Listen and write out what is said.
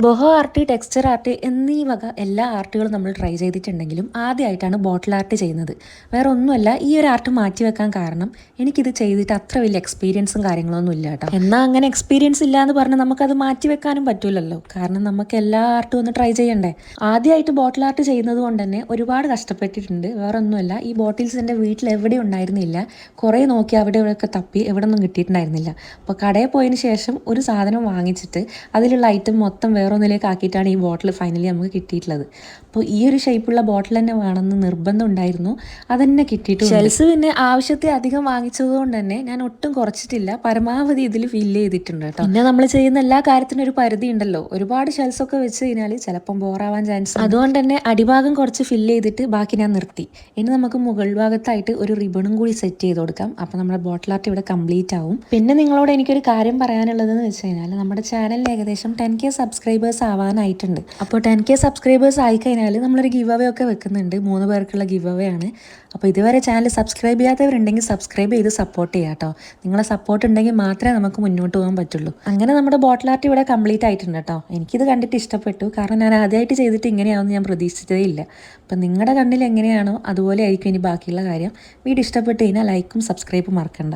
Boho art, texture art എന്നീ വക എല്ലാ ആർട്ടുകളും നമ്മൾ ട്രൈ ചെയ്തിട്ടുണ്ടെങ്കിലും ആദ്യമായിട്ടാണ് ബോട്ടിൽ ആർട്ട് ചെയ്യുന്നത്. വേറെ ഒന്നുമല്ല, ഈ ഒരു ആർട്ട് മാറ്റി വെക്കാൻ കാരണം എനിക്കിത് ചെയ്തിട്ട് അത്ര വലിയ എക്സ്പീരിയൻസും കാര്യങ്ങളൊന്നും ഇല്ല കേട്ടോ. എന്നാൽ അങ്ങനെ എക്സ്പീരിയൻസ് ഇല്ല എന്ന് പറഞ്ഞാൽ നമുക്കത് മാറ്റി വെക്കാനും പറ്റില്ലല്ലോ. കാരണം നമുക്ക് എല്ലാ ആർട്ടും ഒന്ന് ട്രൈ ചെയ്യണ്ടേ. ആദ്യമായിട്ട് ബോട്ടിൽ ആർട്ട് ചെയ്യുന്നത് കൊണ്ട് തന്നെ ഒരുപാട് കഷ്ടപ്പെട്ടിട്ടുണ്ട്. വേറെ ഒന്നുമല്ല, ഈ ബോട്ടിൽസ് എൻ്റെ വീട്ടിൽ എവിടെ ഉണ്ടായിരുന്നില്ല. കുറേ നോക്കി അവിടെ ഇവിടെയൊക്കെ തപ്പി എവിടെ ഒന്നും കിട്ടിയിട്ടുണ്ടായിരുന്നില്ല. അപ്പോൾ കടയിൽ പോയതിന് ശേഷം ഒരു സാധനം വാങ്ങിച്ചിട്ട് അതിലുള്ള ഐറ്റം മൊത്തം വേറൊന്നിലേക്ക് ആക്കിയിട്ടാണ് ഈ ബോട്ടിൽ ഫൈനലി നമുക്ക് കിട്ടിയിട്ടുള്ളത്. അപ്പോൾ ഈ ഒരു ഷേപ്പുള്ള ബോട്ടിൽ തന്നെ വേണമെന്ന് നിർബന്ധം ഉണ്ടായിരുന്നു. അതന്നെ കിട്ടിയിട്ടുണ്ട്. ഷെൽസ് പിന്നെ ആവശ്യത്തെ അധികം വാങ്ങിച്ചത് കൊണ്ട് തന്നെ ഞാൻ ഒട്ടും കുറച്ചിട്ടില്ല, പരമാവധി ഇതിൽ ഫില്ല് ചെയ്തിട്ടുണ്ട് കേട്ടോ. പിന്നെ നമ്മൾ ചെയ്യുന്ന എല്ലാ കാര്യത്തിനും ഒരു പരിധി ഉണ്ടല്ലോ. ഒരുപാട് ഷെൽസ് ഒക്കെ വെച്ച് കഴിഞ്ഞാൽ ചിലപ്പം ബോറാവാൻ ചാൻസ്. അതുകൊണ്ട് തന്നെ അടിഭാഗം കുറച്ച് ഫില്ല് ചെയ്തിട്ട് ബാക്കി ഞാൻ നിർത്തി. ഇനി നമുക്ക് മുകൾ ഭാഗത്തായിട്ട് ഒരു റിബണും കൂടി സെറ്റ് ചെയ്ത് കൊടുക്കാം. അപ്പോൾ നമ്മുടെ ബോട്ടിൽ ആർട്ട് ഇവിടെ കംപ്ലീറ്റ് ആവും. പിന്നെ നിങ്ങളോട് എനിക്കൊരു കാര്യം പറയാനുള്ളതെന്ന് വെച്ച് കഴിഞ്ഞാൽ നമ്മുടെ ചാനലിൽ ഏകദേശം 10K സബ്സ്ക്രൈബേഴ്സ് ആവാനായിട്ടുണ്ട്. അപ്പോൾ 10K സബ്സ്ക്രൈബേഴ്സ് ആയിക്കഴിഞ്ഞാൽ നമ്മളൊരു ഗിവ് അവേ ഒക്കെ വെക്കുന്നുണ്ട്. 3 പേർക്കുള്ള ഗിവ് അവേ ആണ്. അപ്പോൾ ഇതുവരെ ചാനൽ സബ്സ്ക്രൈബ് ചെയ്യാത്തവരുണ്ടെങ്കിൽ സബ്സ്ക്രൈബ് ചെയ്ത് സപ്പോർട്ട് ചെയ്യാം കേട്ടോ. നിങ്ങളെ സപ്പോർട്ട് ഉണ്ടെങ്കിൽ മാത്രമേ നമുക്ക് മുന്നോട്ട് പോകാൻ പറ്റുള്ളൂ. അങ്ങനെ നമ്മുടെ ബോട്ടിൽ ആർട്ട് ഇവിടെ കംപ്ലീറ്റ് ആയിട്ടുണ്ട് കേട്ടോ. എനിക്കിത് കണ്ടിട്ട് ഇഷ്ടപ്പെട്ടു. കാരണം ഞാൻ ആദ്യമായിട്ട് ചെയ്തിട്ട് ഇങ്ങനെയാവുമെന്ന് ഞാൻ പ്രതീക്ഷിച്ചതേ ഇല്ല. അപ്പം നിങ്ങളുടെ കണ്ണിൽ എങ്ങനെയാണോ അതുപോലെ ആയിരിക്കും ഇനി ബാക്കിയുള്ള കാര്യം. വീഡിയോ ഇഷ്ടപ്പെട്ട് കഴിഞ്ഞാൽ ലൈക്കും സബ്സ്ക്രൈബും മറക്കണ്ട.